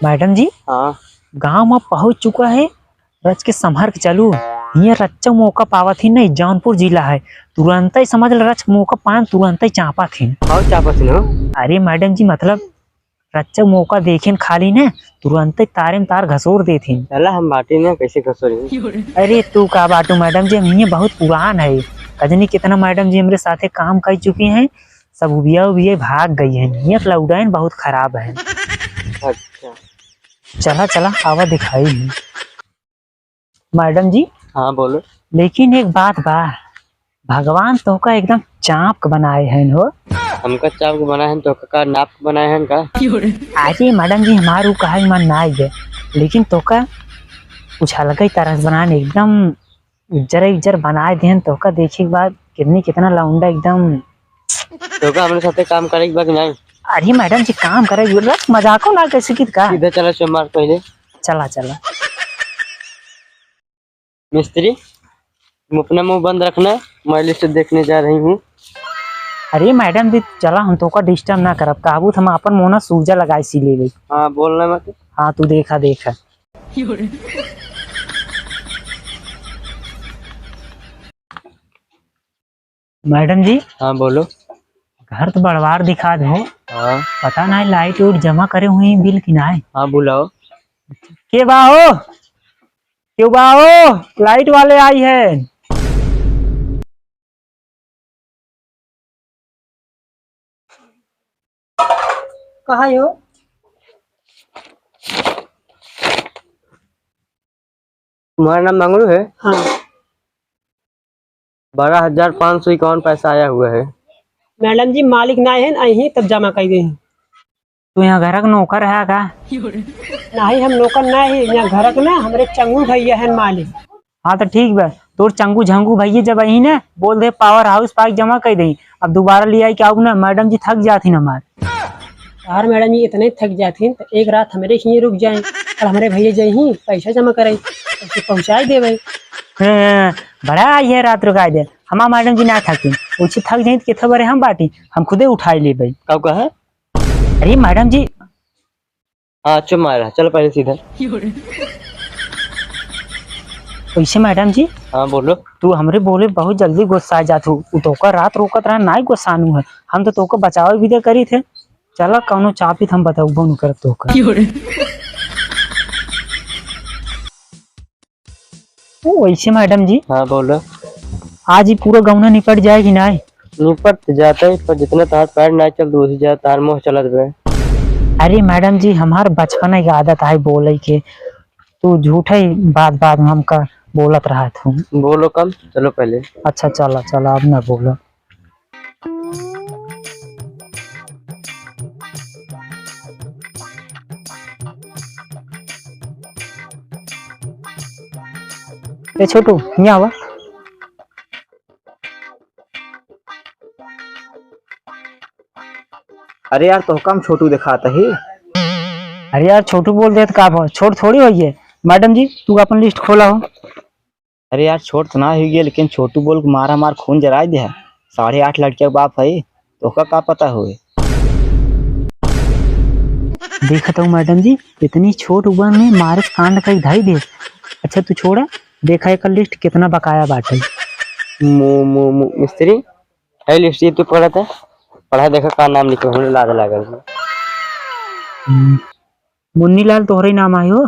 Madam जी हाँ गांव में पहुंच चुका है। रच के संभर के चलू। ये रच्चा मौका पावा थी नहीं, जौनपुर जिला है। तुरंत ही समझ ल रच मौका पान तुरंत ही चापा थी। और चापत हो। अरे मैडम जी मतलब रच्चा मौका देखे खाली ने तुरंत ही तारे में तार घसोर दे थी। चला हम बाटी ने कैसे घसोरी। अरे तू का बाटू मैडम जी, हम ये बहुत पुरान है। कजनी कितना मैडम जी हमारे साथे काम कर चुकी हैं। सब उबिया उबिया भाग गई है। ये लॉकडाउन बहुत खराब है। अच्छा चला चला आवा दिखाई है। मैडम जी हाँ बोलो। लेकिन एक बात बा, भगवान तो का एकदम चाँप बनाए हैं हो। हमका चाप के बनाए हैं तो का नाप के बनाए हैं का। अरे मैडम जी हमारू कहा मन ना है, लेकिन तो का कुछ अलग ही तरह से बनाए एकदम इज्जर इज्जर बनाए दें। तो का देखे के बाद कितना लौंडा एकदम। तो का हमारे साथे काम करे के बाद नहीं। अरे मैडम जी काम करे मजाको ना कैसे की का। सीधा चला सोमवार पहले। चला चला मिस्त्री तुम अपना मुंह बंद रखना, मैं लिस्ट देखने जा रही हूँ। अरे मैडम जी चला, हम तो का डिस्टर्ब ना करब। काबू हम अपन मोना सूजा लगाए सी ले गई। हाँ बोलना मत। हाँ तू देखा देखा। मैडम जी हाँ बोलो। घर तो बड़वार दिखा दो। हाँ पता ना लाइट उइट जमा करे हुए बिल की ना। हाँ बुलाओ। के बाहो क्यों बाहो, लाइट वाले आई है। कहाँ हो? तुम्हारा नाम मंगलू है। हाँ 12,551 पैसा आया हुआ है। मैडम जी मालिक ना है नहीं तब जमा कर दे। तू यहाँ घर का नौकर है का? नहीं हम नौकर ना है, यहाँ घर का ना हमारे चंगू भैया है मालिक। हाँ तो ठीक बा, तोर चंगू झंगू भैया जब आई ना बोल दे पावर हाउस पार्क जमा कर दे। अब दोबारा ले आई क्या ना, मैडम जी थक जाती न हमारे। यार मैडम जी इतने थक जाती तो एक रात हमारे ही रुक जाए और हमारे भैया जाए ही पैसा जमा करे पैसे पहुँचाए दे भाई। बड़ा आई है रात रुका दे। हमारा मैडम जी ना थकी, उसे थक जाए तो कितना बड़े हम बाटी हम खुदे उठाए ले भाई। कब का है? अरे मैडम जी हाँ चुप मारा, चलो पहले सीधा। वैसे मैडम जी हाँ बोलो। तू हमरे बोले बहुत जल्दी गुस्सा जातू। तो रात रोकत रहा ना गुस्सानू है। हम तो तोको बचाव भी दे करी थे। चला कौनो चापी हम बताऊ न कर तो वैसे मैडम जी हाँ बोलो। आज ही पूरा गौना निपट जाएगी ना? निपट जाता है पर जितना तार पैर ना चल दूसरी जा तार मोह चलत रहे। अरे मैडम जी हमार बचपन की आदत है बोले के। तू झूठे बात बात में हमका बोलत रहा था। बोलो कम, चलो पहले। अच्छा चला चला अब ना बोलो। ए छोटू यहाँ आवा। अरे यार तो काम छोटू दिखाता है। अरे यार छोटू बोल दे तो का छोट थोड़ी हुई है। मैडम जी तू अपन लिस्ट खोला हो। अरे यार छोट तो ना हो गया, लेकिन छोटू बोल के मारा मार खून जराए दे है। 8.5 लड़किया बाप है तो का पता हो। देखता हूँ मैडम जी इतनी छोट उम्र में मारे कांड का धाई दे। अच्छा तू छोड़ा, देखा एक लिस्ट कितना बकाया बाटे। मिस्त्री है लिस्ट ये तू पढ़ा था, पढ़ा देखा का नाम लिखे होने लाद लागल। मुन्नी लाल तोहरे नाम आयो।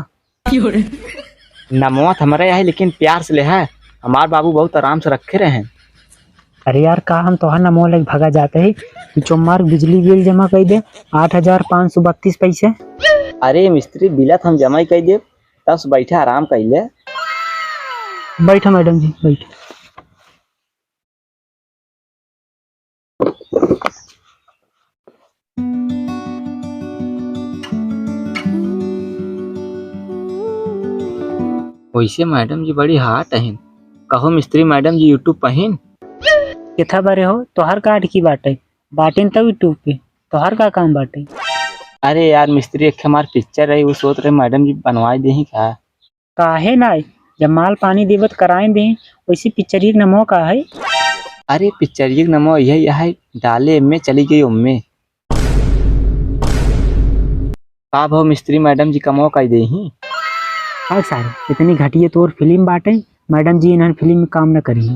नमवा हमारे है लेकिन प्यार से ले है। हमारे बाबू बहुत आराम से रखे रहे हैं। अरे यार का हम तोहर नमो लग भगा जाते है। चुम्मार बिजली बिल जमा कर दे 8,532 पैसे। अरे मिस्त्री बिलत हम जमा कर दे, तब बैठे आराम कर ले। बैठो मैडम जी बैठो। वैसे मैडम जी बड़ी हाट है। कहो मिस्त्री मैडम जी यूट्यूब पहिन किथा बारे हो तोहर कार्ड की बाटे बाटेन तब यूट्यूब पे तोहर का काम बाटे। अरे यार मिस्त्री एक हमार पिक्चर है वो सोच रहे मैडम जी बनवाई दे का। काहे ना जब माल पानी देवत कराए दे वैसी पिक्चर नमो का है। अरे पिक्चर नमो यही है डाले में चली गई उम्मे। का भाव मिस्त्री मैडम जी कमाओ कई दे ही। और सारे इतनी घटिया तोर फिल्म बाटे, मैडम जी इन्हन फिल्म में काम न करी।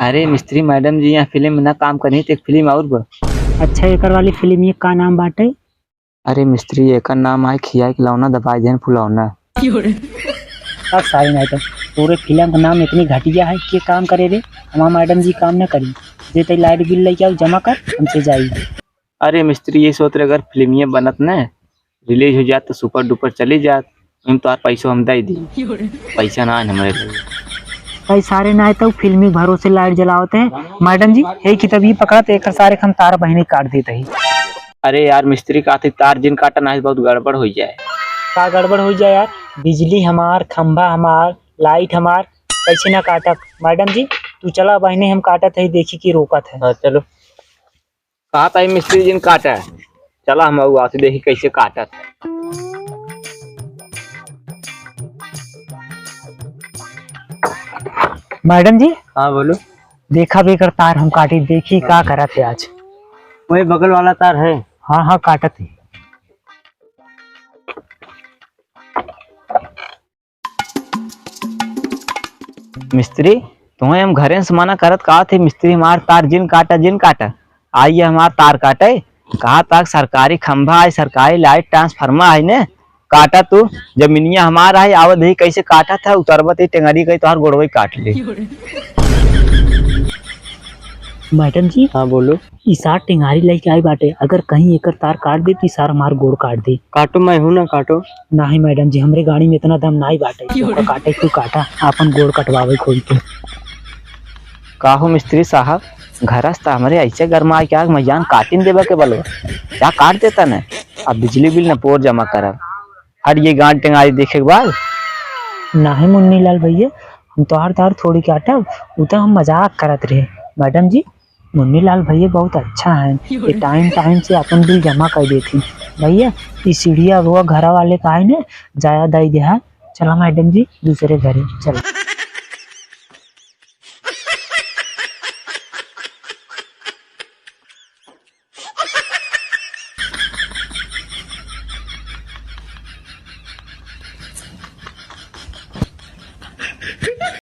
अरे मिस्त्री मैडम जी यहाँ फिल्म में ना काम करी तो एक फिल्म और बा। अच्छा एकर वाली फिल्म ये का नाम बाटे? अरे मिस्त्री एक नाम है खिया खिलौना दबाई देन फुलौना। अब सारे नहीं तो पूरे फिल्म का नाम इतनी घटिया है कि काम करे रे, हमारा मैडम जी काम न करी। जे ते लाइट बिल लेके आओ जमा कर हमसे जाई। अरे मिस्त्री ये सोच रहे अगर फिल्म ये बनत न रिलीज हो जात तो सुपर डुपर चली जात, हम तो पैसा हम दे दी, पैसा ना है हमारे लिए। भाई सारे ना तो फिल्मी भरोसे लाइट जलावते हैं। मैडम जी हे की तभी पकड़त एक सारे हम तार बहने काट देते ही। अरे यार मिस्त्री का तार जिन काटना है बहुत गड़बड़ हो जाए। का गड़बड़ हो जाए यार? बिजली हमार, खंभा हमार, लाइट हमार, कैसे ना काटक। मैडम जी तू चला बहने हम काटत है, देखी की रोकत है। हाँ चलो। कहा था मिस्त्री जिन काटा है, चला हम आते देखी कैसे काटा। मैडम जी हाँ बोलो। देखा बेकर तार हम काटी, देखी का करा थे आज। वही बगल वाला तार है। हाँ हाँ काटत है। मिस्त्री तुम्हें हम घरे से मना करत कहा थे मिस्त्री हमार तार जिन काटा आइए हमार तार काटे। कहा तक सरकारी खंभा है, सरकारी लाइट ट्रांसफार्मर है ने काटा तू जमीनिया हमारा है आवत ही कैसे काटा था उतरबत ही टेंगरी गई तो हर गोड़वई काट ले। मैडम जी हाँ बोलो। इसार टिंगारी लेके आई बाटे, अगर कहीं एकर तार काट दे तो इसार हमार गोड़ काट दे। काटो मैं हूँ ना काटो। नहीं मैडम जी हमरे गाड़ी में इतना दम नहीं बाटे, तो काटे तू काटा अपन गोड़ कटवावे खोल के। काहो मिस्त्री साहब घरस हमारे ऐसे गरमा क्या मैजान काटिन देवे के बलवा क्या काट देता न, अब बिजली बिल न पोर जमा करब हर ये गांड टेंगारी देखे के बाद। नहीं मुन्नी लाल भैया हम तोहार तार थोड़ी काटब, वो तो हम मजाक करत रहे। मैडम जी मुन्नी लाल भैया बहुत अच्छा है, ये टाइम टाइम से अपन बिल जमा कर देती। भैया इस सीढ़िया वो घर वाले का है ना जाया दई दे। चला मैडम जी दूसरे घरे चलो।